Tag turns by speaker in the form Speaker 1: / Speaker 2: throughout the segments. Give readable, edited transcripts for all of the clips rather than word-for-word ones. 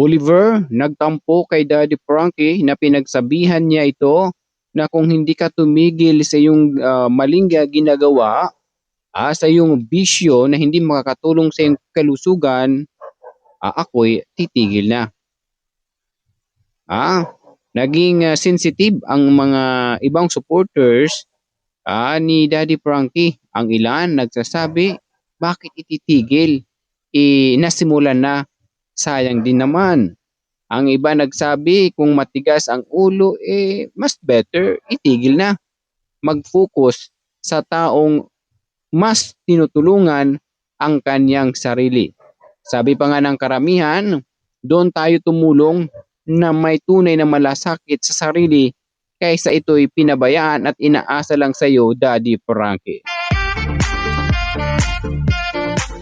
Speaker 1: Oliver nagtampo kay Daddy Frankie na pinagsabihan niya ito na kung hindi ka tumigil sa iyong maling ginagawa, sa iyong bisyo na hindi makakatulong sa iyong kalusugan, ako'y titigil na. Naging sensitive ang mga ibang supporters ni Daddy Frankie. Ang ilan nagsasabi, bakit ititigil? Nasimulan na, sayang din naman. Ang iba nagsabi, kung matigas ang ulo, mas better itigil na. Mag-focus sa taong mas tinutulungan ang kanyang sarili. Sabi pa nga ng karamihan, doon tayo tumulong na may tunay na malasakit sa sarili kaysa ito'y pinabayaan at inaasa lang sa iyo, Daddy Frankie.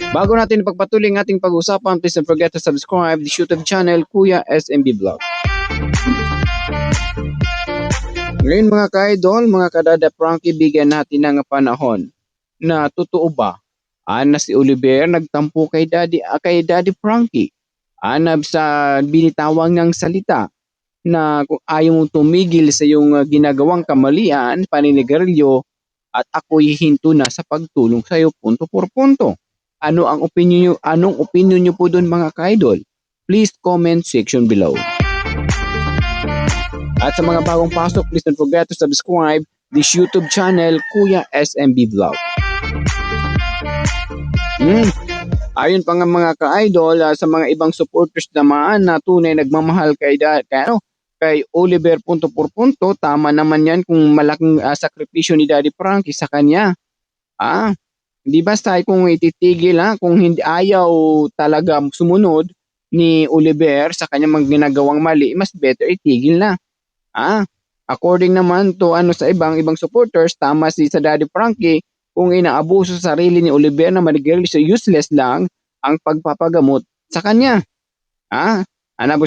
Speaker 1: Bago natin pagpatuloy ang ating pag-usapan, please don't forget to subscribe this YouTube channel, Kuya SMB Vlog. Ngayon mga ka-idol, mga ka-Daddy Frankie, bigyan natin ng panahon na totoo ba na si Oliver nagtampo kay Daddy Frankie. Sa binitawang ng salita na kung ayaw mong tumigil sa iyong ginagawang kamalian, paninigarilyo, at ako'y hinto na sa pagtulong sa iyo punto por punto. Anong opinion niyo po doon mga ka-idol? Please comment section below. At sa mga bagong pasok, please don't forget to subscribe this YouTube channel, Kuya SMB Vlog. Ayun pa nga mga ka-idol, sa mga ibang supporters naman na tunay nagmamahal kay Oliver punto por punto, tama naman yan kung malaking sakripisyo ni Daddy Frankie sa kanya. Di basta kung ititigil, kung hindi ayaw talaga sumunod ni Oliver sa kanyang mga ginagawang mali, mas better itigil na. According naman to sa ibang supporters, tama sa Daddy Frankie kung inaabuso sa sarili ni Oliver na manigarilyo, useless lang ang pagpapagamot sa kanya.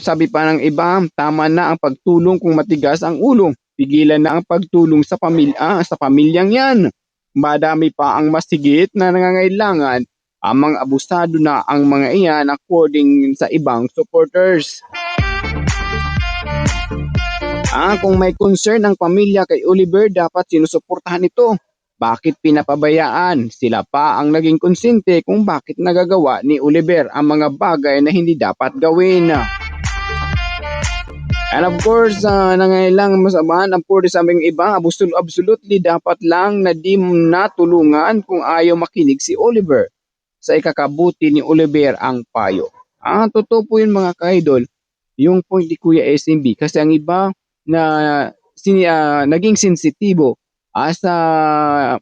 Speaker 1: Sabi pa ng iba, tama na ang pagtulong kung matigas ang ulo. Pigilan na ang pagtulong sa pamilyang yan. Madami pa ang mas higit na nangangailangan. Ang mga abusado na ang mga iyan according sa ibang supporters. Kung may concern ang pamilya kay Oliver, dapat sinusuportahan ito. Bakit pinapabayaan? Sila pa ang naging konsente kung bakit nagagawa ni Oliver ang mga bagay na hindi dapat gawin. And of course, nangailangan masabahan ang puri sa aming iba, absolutely dapat lang na di natulungan kung ayaw makinig si Oliver. Sa ikakabuti ni Oliver ang payo. Totoo po yun mga ka-idol, yung point ni Kuya SMB. Kasi ang iba na naging sensitibo sa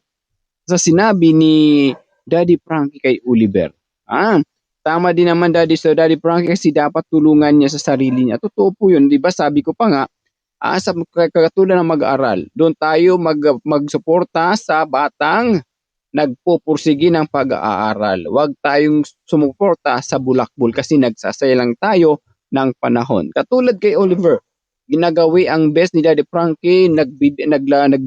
Speaker 1: sinabi ni Daddy Frankie kay Oliver. Tama din naman Daddy Frankie kasi dapat tulungan niya sa sarili niya. Totoo po yun, di ba? Sabi ko pa nga, sa katulad ng mag-aaral, doon tayo magsuporta sa batang nagpupursige ng pag-aaral. Huwag tayong sumuporta sa bulakbol kasi nagsasaya lang tayo ng panahon. Katulad kay Oliver, ginagawi ang best ni Daddy Frankie, naglaan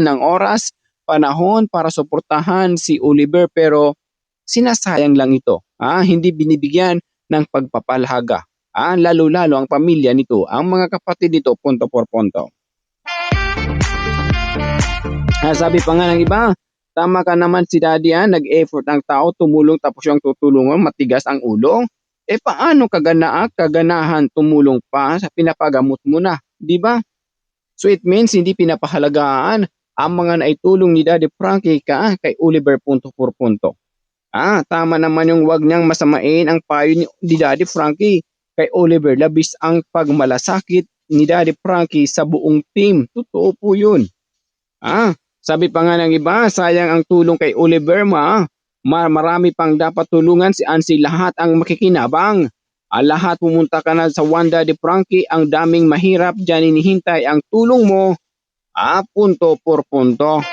Speaker 1: ng oras, panahon para suportahan si Oliver, pero sinasayang lang ito. Hindi binibigyan ng pagpapalaga. Lalo-lalo ang pamilya nito, ang mga kapatid nito, punto por punto. Sabi pa nga ng iba, tama ka naman si Daddy, nag-effort ang tao, tumulong tapos yung tutulungan, matigas ang ulo. Paano kaganahan tumulong pa sa pinapagamot mo na, di ba? So it means hindi pinapahalagaan ang mga naitulong ni Daddy Frankie kay Oliver punto por punto. Tama naman yung wag niyang masamain ang payo ni Daddy Frankie kay Oliver, labis ang pagmalasakit ni Daddy Frankie sa buong team. Totoo po yun. Sabi pa nga ng iba, sayang ang tulong kay Oliver, marami pang dapat tulungan si Ansi, lahat ang makikinabang. Lahat pumunta ka na sa One Daddy Frankie, ang daming mahirap dyan, inihintay ang tulong mo. Punto por punto.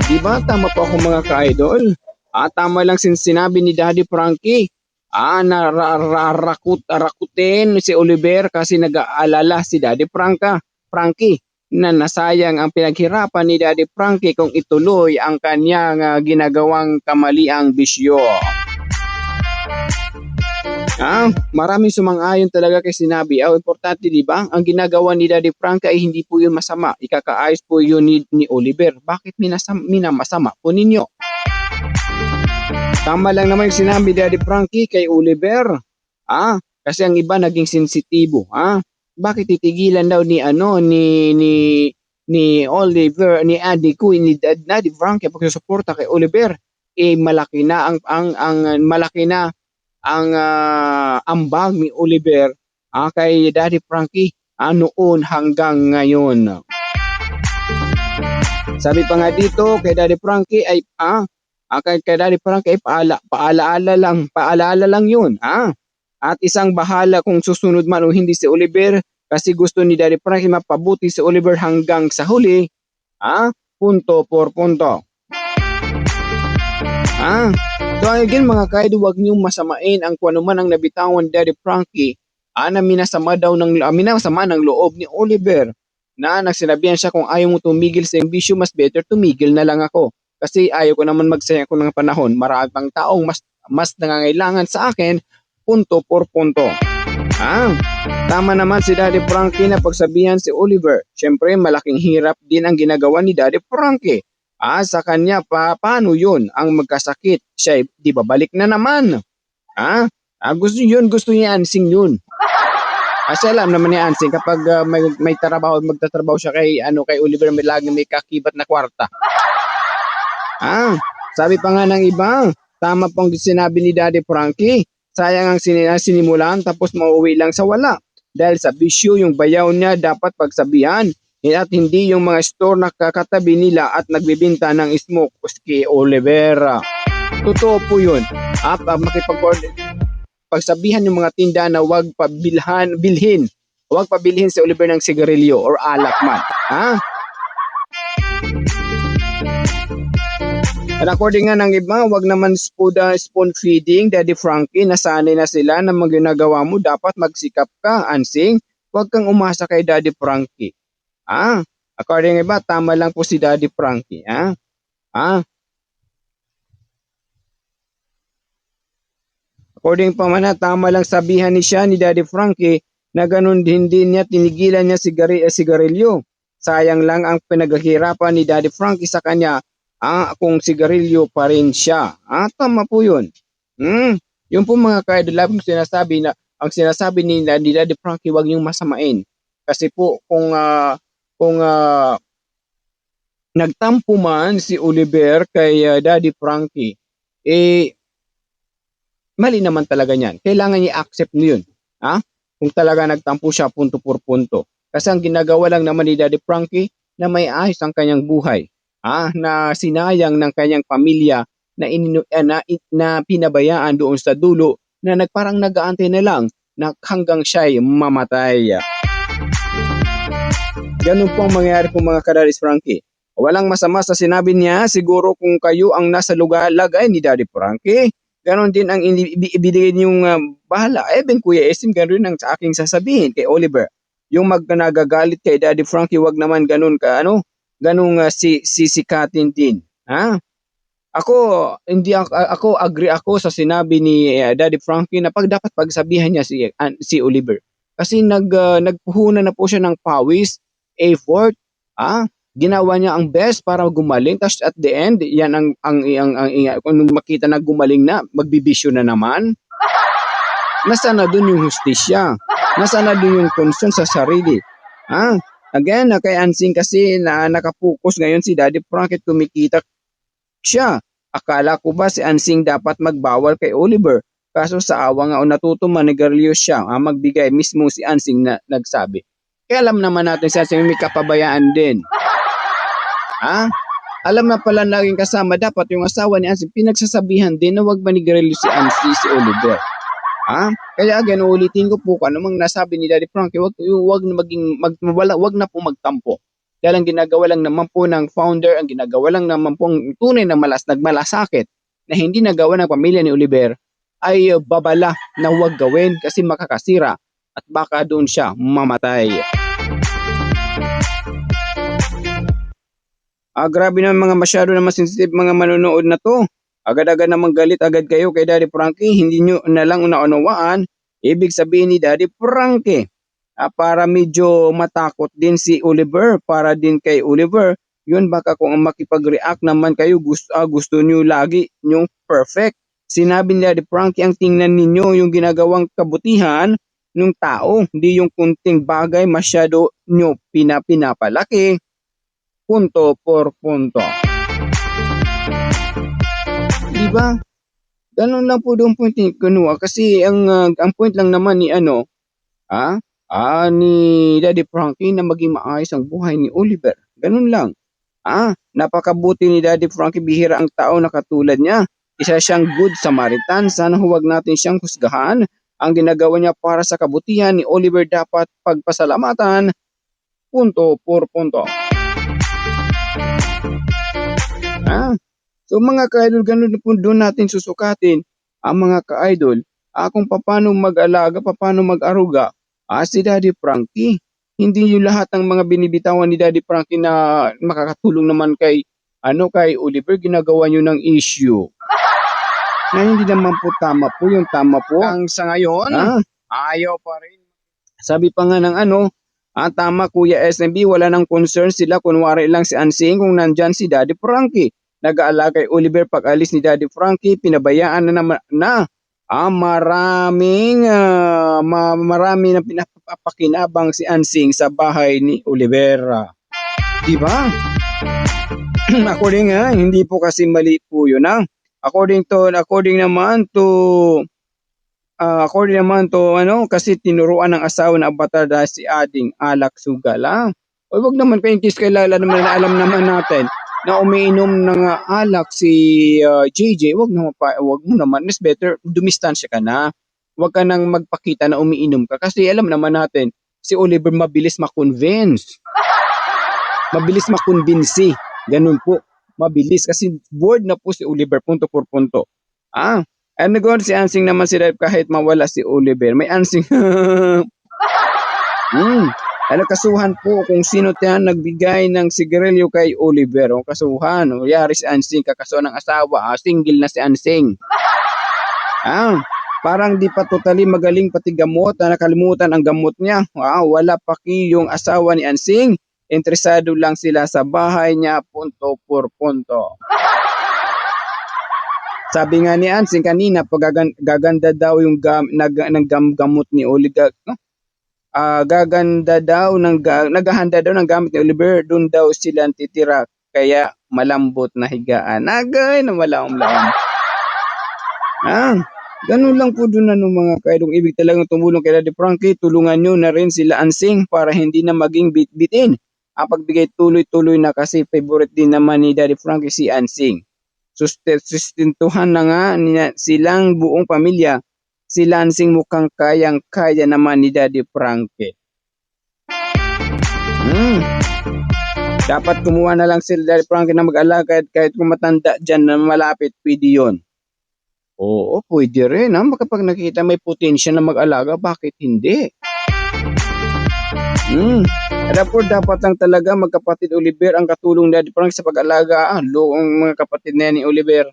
Speaker 1: Diba? Tama po ako mga ka-idol. Tama lang sinabi ni Daddy Frankie. Rakutin si Oliver kasi nag-aalala si Daddy Frankie na nasayang ang pinaghirapan ni Daddy Frankie kung ituloy ang kanyang ginagawang kamaliang bisyo. Maraming sumang-ayon talaga kay sinabi. Importante, di ba? Ang ginagawa ni Daddy Frankie ay hindi po yun masama. Ikakaayos po yun ni Oliver. Bakit minamasama po ninyo? Tama lang naman yung sinabi ni Daddy Frankie kay Oliver. Kasi ang iba naging sensitibo. Bakit titigilan daw ni Oliver, ni Andy ko, ni Daddy Frankie pagsusuporta kay Oliver? Malaki na ang ambag ni Oliver kay Daddy Frankie noon hanggang ngayon. Sabi pa nga dito kay Daddy Frankie ay kay Daddy Frankie ay paalaala lang yun. At isang bahala kung susunod man o hindi si Oliver, kasi gusto ni Daddy Frankie mapabuti si Oliver hanggang sa huli. Punto por punto. So again mga kaidol, huwag niyong masamain ang kung ano man ang nabitawan ni Daddy Frankie na minasama ng loob ni Oliver na nagsinabihan siya kung ayaw mo tumigil sa bisyo, mas better tumigil na lang ako. Kasi ayaw ko naman magsayang ko ng panahon. Maraming taong mas nangangailangan sa akin. Punto por punto. Tama naman si Daddy Frankie na pagsabihan si Oliver. Siyempre malaking hirap din ang ginagawa ni Daddy Frankie. Sa kanya paano yun ang magkasakit? Siya di babalik na naman. Gusto niya ansing yun. Kasi alam naman ni Ansing kapag may trabaho, magtatrabaho siya kay Oliver, may laging may kakibat na kwarta. Sabi pa nga ng iba, tama pong sinabi ni Daddy Frankie, sayang ang sinimulan tapos mauwi lang sa wala. Dahil sa bisyo yung bayaw niya dapat pagsabihan at hindi yung mga store na kakatabi nila at nagbibinta ng smoke kay Oliver. Totoo po yun. Pagsabihan yung mga tinda na huwag bilhin si Oliver ng sigarilyo or alak man. At according nga ng iba, huwag naman spoon feeding, Daddy Frankie, nasanay na sila na ginagawa mo, dapat magsikap ka, Ansing. Huwag kang umasa kay Daddy Frankie. According nga iba, tama lang po si Daddy Frankie. According pa man, tama lang sabihan ni Daddy Frankie na ganun din niya tinigilan niya sigarilyo. Sayang lang ang pinaghihirapan ni Daddy Frankie sa kanya kung sigarilyo pa rin siya. Tama po yun. Yung po mga kaidol, ang sinasabi ni Daddy Frankie, huwag niyong masamain. Kasi po kung nagtampo man si Oliver kay Daddy Frankie, mali naman talaga niyan. Kailangan i-accept niyo yun. Kung talaga nagtampo siya punto por punto. Kasi ang ginagawa lang naman ni Daddy Frankie na may ayos ang kanyang buhay. Na sinayang ng kanyang pamilya na pinabayaan doon sa dulo na parang nag-aantay na lang na hanggang siya'y mamatay. Ganun po ang mangyayari po mga ka-Daddy Frankie. Walang masama sa sinabi niya, siguro kung kayo ang nasa lagay ni Daddy Frankie, ganon din ang ibigay niyong bahala. Ben Kuya Esim, ganon ang sa aking sasabihin kay Oliver. Yung nagagalit kay Daddy Frankie, wag naman ganon sisikatin din. Ako agree ako sa sinabi ni Daddy Frankie na dapat pagsabihan niya si Oliver. Kasi nagpuhunan na po siya ng pawis, effort, ginawa niya ang best para gumaling, tapos at the end yan kung makita na gumaling na, magbibisyo na naman. Nasaan na dun yung hustisya? Nasaan na dun yung concern sa sarili? Again, kay Ansing kasi na nakapokus ngayon si Daddy Frankie, kumikita siya. Akala ko ba si Ansing dapat magbawal kay Oliver? Kaso sa awa nga o natuto manigarilyo siya, magbigay mismo si Ansing na nagsabi. Kaya alam naman natin si Ansing may kapabayaan din. Alam na pala laging kasama dapat yung asawa ni Ansing, pinagsasabihan din na wag manigarilyo si Oliver. Kaya again, ulitin ko po kung anumang nasabi ni Daddy Frankie, wag na po magtampo. Dahil ang ginagawa lang naman po ng founder, ang ginagawa lang naman po ang tunay na nagmalasakit na hindi nagawa ng pamilya ni Oliver ay babala na wag gawin kasi makakasira at baka doon siya mamatay. Grabe naman mga masyado na sensitive mga manonood na to. Agad-agad namang galit agad kayo kay Daddy Frankie, hindi nyo na lang unaunawaan, ibig sabihin ni Daddy Frankie. Para medyo matakot din si Oliver, para din kay Oliver, yun baka kung makipag-react naman kayo, gusto nyo lagi yung perfect. Sinabi ni Daddy Frankie, ang tingnan ninyo yung ginagawang kabutihan ng tao, hindi yung kunting bagay masyado nyo pinapalaki. Punto por punto. Diba? Ganun lang po doon point ni Kunua kasi ang point lang naman ni ni Daddy Frankie na maging maayos ang buhay ni Oliver. Ganun lang. Napakabuti ni Daddy Frankie, bihira ang tao na katulad niya. Isa siyang good Samaritan. Sana huwag natin siyang husgahan. Ang ginagawa niya para sa kabutihan ni Oliver dapat pagpasalamatan. Punto por punto. So mga ka-idol, ganun po doon natin susukatin ang mga ka-idol kung paano mag-alaga, paano mag-aruga si Daddy Frankie. Hindi yung lahat ng mga binibitawan ni Daddy Frankie na makakatulong naman kay Oliver, ginagawa nyo ng issue. Na hindi naman po tama po, yung tama po. Ang sa ngayon, ayaw pa rin. Sabi pa nga ng tama Kuya SMB, wala nang concern sila, kunwari lang si Ansing kung nandyan si Daddy Frankie. Nag-aalaga kay Oliver, pag alis ni Daddy Frankie, pinabayaan na naman marami na pinapakinabang si Ansing sa bahay ni Oliver. Diba? According hindi po kasi mali po yun. According naman to kasi tinuruan ng asawa ng avatar dahil si Ading Alak Sugal. O wag naman kayo kiss, kailan naman alam naman natin na umiinom ng alak si JJ, wag mo naman, is better dumistansya ka na. Wag ka nang magpakita na umiinom ka kasi alam naman natin si Oliver mabilis ma-convince. Mabilis makumbinsi. Ganun po. Mabilis kasi bored na po si Oliver, punto por punto. Nagawa si Ansing naman sila kahit mawala si Oliver. May Ansing. Kasuhan po kung sino nagbigay ng sigarilyo kay Oliver. O kasuhan. O yari si Ansing, kakasuhan ng asawa. Single na si Ansing. Parang di pa totally magaling pati gamot. Nakalimutan ang gamot niya. Wala pa yung asawa ni Ansing. Interesado lang sila sa bahay niya. Punto por punto. Sabi nga ni Ansing kanina, gaganda daw yung gamot ni Oliver. Naghahanda daw ng gamit ni Oliver, doon daw sila titira, kaya malambot na higaan. Agay na malaom-laom. Ganun lang po doon mga kaidong, ibig talagang tumulong kay Daddy Frankie, tulungan nyo na rin sila Ansing para hindi na maging bitbitin. Pagbigay tuloy-tuloy na kasi favorite din naman ni Daddy Frankie si Ansing. Sustentuhan na nga silang buong pamilya. Si Lansing mukhang kayang-kaya naman ni Daddy Frankie. Dapat kumuha na lang si Daddy Frankie na mag-alaga kahit kung matanda dyan na malapit, pwede yun. Oo, pwede rin. Kapag nakita may potential na mag-alaga, bakit hindi? Dapat lang talaga magkapatid Oliver ang katulong ni Daddy Frankie sa pag-alaga. Loong mga kapatid na yan ni Oliver.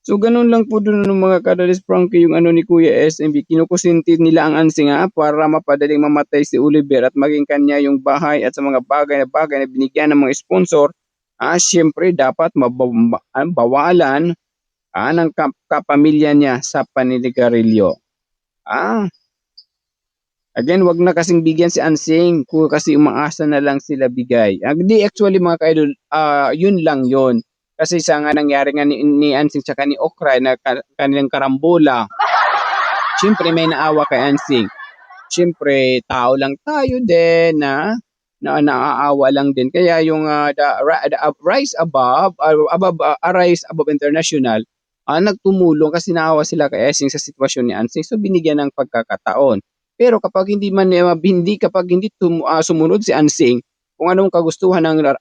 Speaker 1: So ganun lang po doon mga kadalis Frankie yung ni Kuya SMB. Kinukusinti nila ang Ansing para mapadaling mamatay si Oliver at maging kanya yung bahay at sa mga bagay na binigyan ng mga sponsor. Siyempre dapat bawalan ng kapamilya niya sa paninigarilyo. Again, wag na kasing bigyan si Ansing kasi umaasa na lang sila bigay. Di actually mga ka-idol, yun lang yun. Kasi sa nga nangyari nga ni Ansing tsaka ni Okray na kanilang karambola. Siyempre may naawa kay Ansing. Siyempre tao lang tayo din na naaawa lang din. Kaya yung Rise Above International nagtumulong kasi naawa sila kay Ansing sa sitwasyon ni Ansing. So binigyan ng pagkakataon. Pero kapag hindi sumunod si Ansing kung anong kagustuhan ng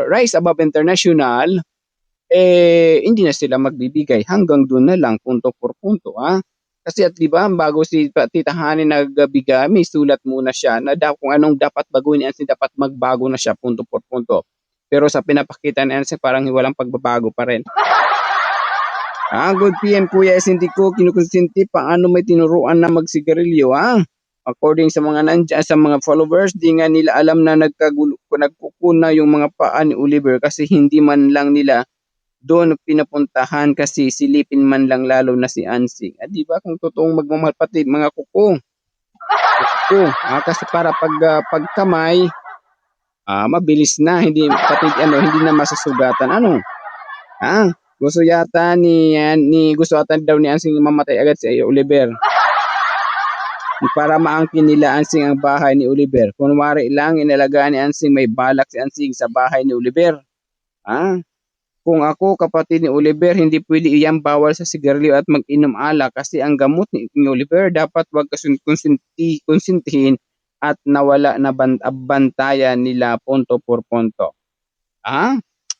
Speaker 1: Rise Above International, hindi na sila magbibigay. Hanggang doon na lang, punto por punto. Kasi at 'di ba bago si Tita Honey nagbigay, may sulat muna siya na kung anong dapat baguhin ni Ansing, dapat magbago na siya punto por punto. Pero sa pinapakita ni Ansing parang walang pagbabago pa rin. Good PM Kuya S, hindi ko kinukonsinti paano may tinuruan na magsigarilyo According sa mga sa mga followers, di nga nila alam na nagkukuna yung mga paa ni Oliver kasi hindi man lang nila doon pinapuntahan kasi silipin man lang lalo na si Ansing. Di ba kung totoong magmamahal pati mga kuko. Kasi para pagkamay, mabilis na, hindi pati hindi na masusugatan. Gusto yata gusto ata daw ni Ansing mamatay agad si Oliver. Para maangkin nila Ansing ang bahay ni Oliver. Kunwari lang inalagaan ni Ansing, may balak si Ansing sa bahay ni Oliver. Kung ako kapatid ni Oliver, hindi pwede iyan, bawal sa sigarilyo at mag-inom alak kasi ang gamot ni Oliver dapat wag konsintihin at nawala na bantayan nila punto por punto.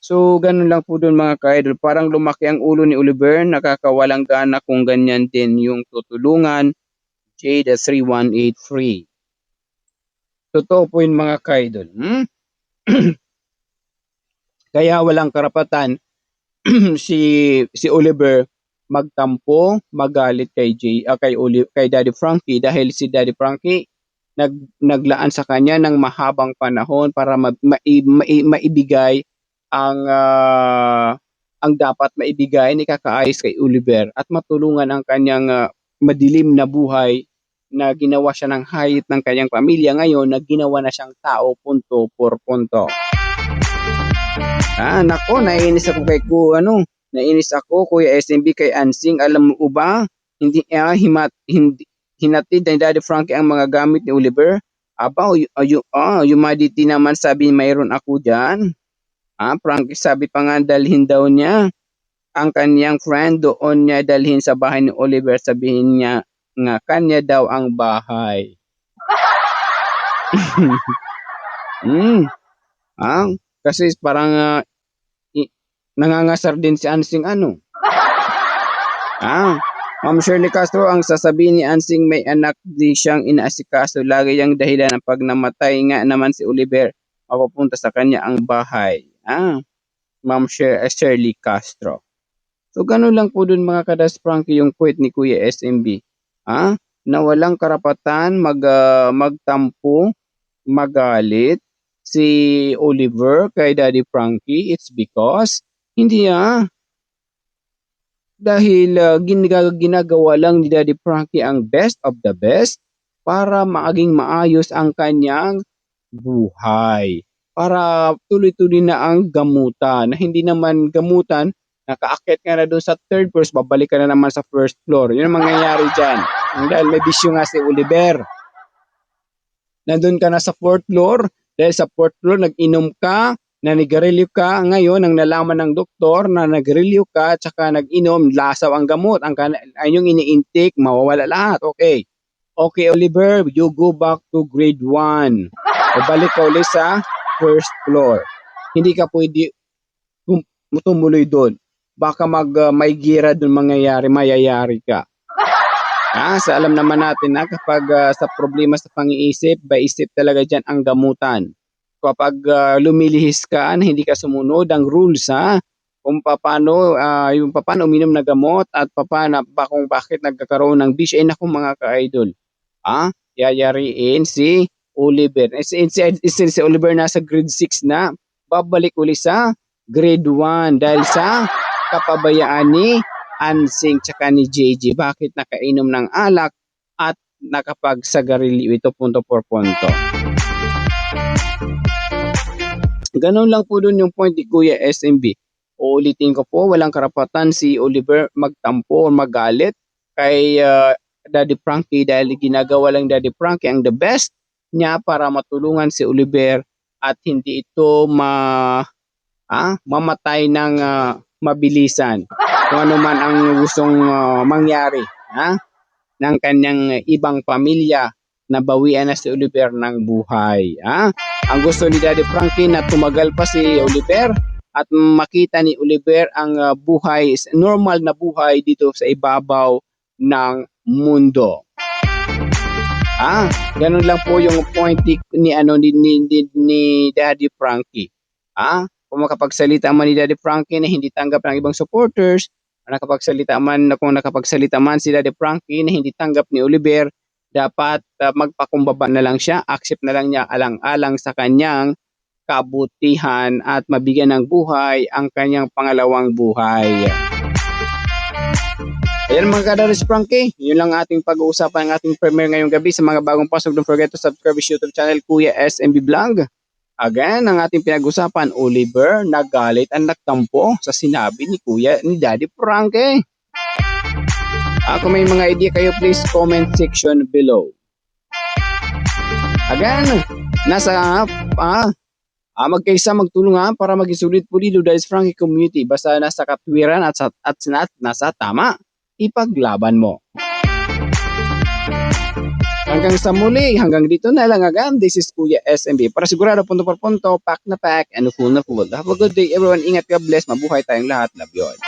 Speaker 1: So ganun lang po doon mga ka-idol. Parang lumaki ang ulo ni Oliver, nakakawalang gana kung ganyan din yung tutulungan. Jada 3183. Totoo po yun mga ka-idol. Kaya walang karapatan si Oliver magtampo, magalit kay Daddy Frankie dahil si Daddy Frankie naglaan sa kanya ng mahabang panahon para maibigay ang dapat maibigay ni kakaayos kay Oliver at matulungan ang kanyang madilim na buhay na ginawa siya ng hayop ng kanyang pamilya. Ngayon na ginawa na siyang tao punto por punto. Nako, nainis ako nainis ako Kuya SMB kay Ansing. Alam mo ba, hindi hinatid ni Daddy Frankie ang mga gamit ni Oliver. Humidity naman, sabi mayroon ako diyan. Frankie sabi pa nga dalhin daw niya ang kanyang friend doon niya dalhin sa bahay ni Oliver, sabihin niya nga kanya daw ang bahay. Kasi parang nangangasar din si Ansing Ma'am Shirley Castro, ang sasabihin ni Ansing may anak di siyang inaasikaso. Lagi yung dahilan ng pag namatay nga naman si Oliver, mapupunta sa kanya ang bahay. Ma'am Shirley Castro. So ganun lang po dun mga kadas Frankie yung quote ni Kuya SMB. Na walang karapatan magtampo, magalit si Oliver kay Daddy Frankie. It's because hindi dahil ginagawa lang ni Daddy Frankie ang best of the best para maging maayos ang kanyang buhay. Para tuloy-tuloy na ang gamutan. Na hindi naman gamutan, nakaakyat ka na doon sa third floor, babalik ka na naman sa first floor. Yun ang mangyayari dyan. Dahil may bisyo nga si Oliver. Nandun ka na sa fourth floor, dahil sa fourth floor nag-inom ka, nanigarilyo ka, ngayon ang nalaman ng doktor na nagrilyo ka, tsaka nag-inom, lasaw ang gamot, ang yung ini-intake, mawawala lahat. Okay, Oliver, you go back to grade 1. O balik ka ulit sa first floor. Hindi ka pwede tumuloy doon. Baka may gira doon mayayari ka. Sa alam naman natin na kapag sa problema sa pang-iisip, isip talaga dyan ang gamutan. Kapag lumilihis ka na hindi ka sumunod ang rules kung paano uminom na gamot at kung bakit nagkakaroon ng bisyo, naku mga ka-idol. Yayariin si Oliver. Si Oliver nasa grade 6 na, babalik uli sa grade 1 dahil sa kapabayaan ni Ansing tsaka ni JJ. Bakit nakainom ng alak at nakapagsagarili ito punto por punto. Ganon lang po dun yung point ni Kuya SMB. Uulitin ko po, walang karapatan si Oliver magtampo o magalit kay Daddy Frankie dahil ginagawa lang Daddy Frankie ang the best niya para matulungan si Oliver at hindi ito mamatay ng mabilisan. Kung ano man ang gustong mangyari ng kanyang ibang pamilya, nabawian na si Oliver ng buhay. Ang gusto ni Daddy Frankie na tumagal pa si Oliver at makita ni Oliver ang buhay, normal na buhay dito sa ibabaw ng mundo. Ganun lang po yung point ni Daddy Frankie. Kung makapagsalita man ni Daddy Frankie na hindi tanggap ng ibang supporters, kung nakapagsalita man si Daddy Frankie na hindi tanggap ni Oliver, dapat magpakumbaba na lang siya, accept na lang niya alang-alang sa kanyang kabutihan at mabigyan ng buhay ang kanyang pangalawang buhay. Ayan mga Kadaris Frankie, yun lang ating pag-uusapan ng ating premiere ngayong gabi. Sa mga bagong pasok, don't forget to subscribe sa YouTube channel Kuya SMB Vlog. Again, ang ating pinag-usapan, Oliver nagalit at nagtampo sa sinabi ni Daddy Frankie. Kung may mga idea kayo, please comment section below. Again, magkaisa magtulungan para maging sulit pulido Daddy Frankie community. Basta nasa katwiran at nasa tama, ipaglaban mo. Hanggang sa muli, hanggang dito na lang again. This is Kuya SMB. Para sigurado punto por punto, pack na pack, and full na full. Have a good day everyone. Ingat, God bless. Mabuhay tayong lahat. Love you all.